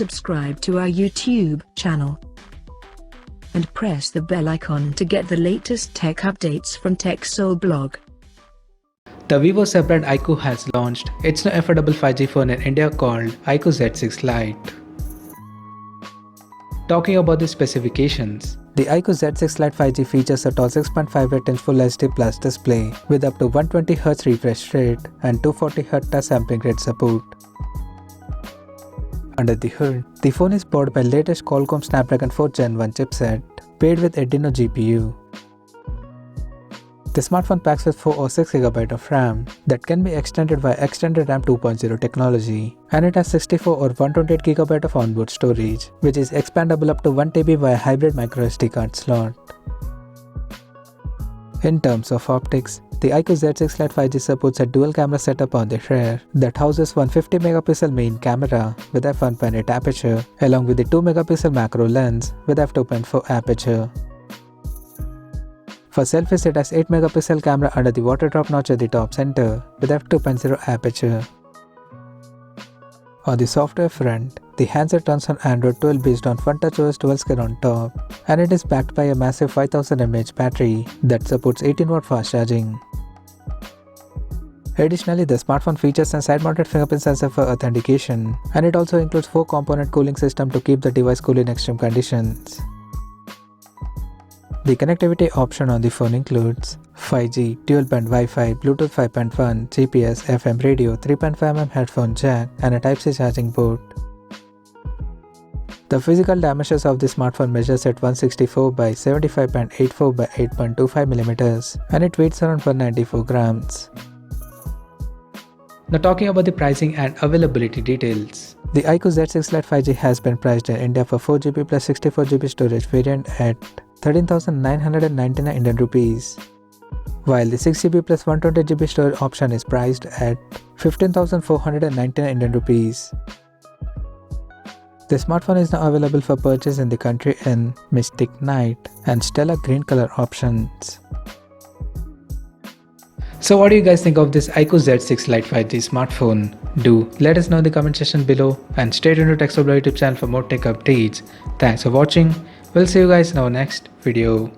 subscribe to our YouTube channel and press the bell icon to get the latest tech updates from TechSole Blog. The Vivo sub-brand Iqoo has launched its new affordable 5G phone in India called Iqoo Z6 Lite. Talking about the specifications, the Iqoo Z6 Lite 5G features a tall 6.58-inch Full HD Plus display with up to 120Hz refresh rate and 240Hz touch sampling rate support. Under the hood, the phone is powered by latest Qualcomm Snapdragon 4th Gen 1 chipset, paired with Adreno GPU. The smartphone packs with 4 or 6GB of RAM that can be extended via Extended RAM 2.0 technology, and it has 64 or 128GB of onboard storage, which is expandable up to 1TB via hybrid microSD card slot. In terms of optics, the Iqoo Z6 Lite 5G supports a dual camera setup on the rear that houses one 50MP main camera with f1.8 aperture along with the 2MP macro lens with f2.4 aperture. For selfies, it has 8MP camera under the water drop notch at the top center with f2.0 aperture. On the software front, the handset runs on Android 12 based on FunTouchOS dual screen on top, and it is backed by a massive 5000 mAh battery that supports 18W fast charging. Additionally, the smartphone features a side-mounted fingerprint sensor for authentication, and it also includes 4-component cooling system to keep the device cool in extreme conditions. The connectivity option on the phone includes 5G, dual-band Wi-Fi, Bluetooth 5.1, GPS, FM radio, 3.5mm headphone jack, and a Type-C charging port. The physical dimensions of the smartphone measures at 164 by 75.84 by 8.25mm, and it weighs around 194 grams. Now talking about the pricing and availability details. The Iqoo Z6 Lite 5G has been priced in India for 4GB plus 64GB storage variant at 13,999 Indian rupees, while the 6GB plus 120GB storage option is priced at 15,499 Indian rupees. The smartphone is now available for purchase in the country in Mystic Night and Stellar Green color options. So what do you guys think of this Iqoo Z6 Lite 5G smartphone? Do let us know in the comment section below, and stay tuned to TechSole Blog YouTube channel for more tech updates. Thanks for watching. We'll see you guys in our next video.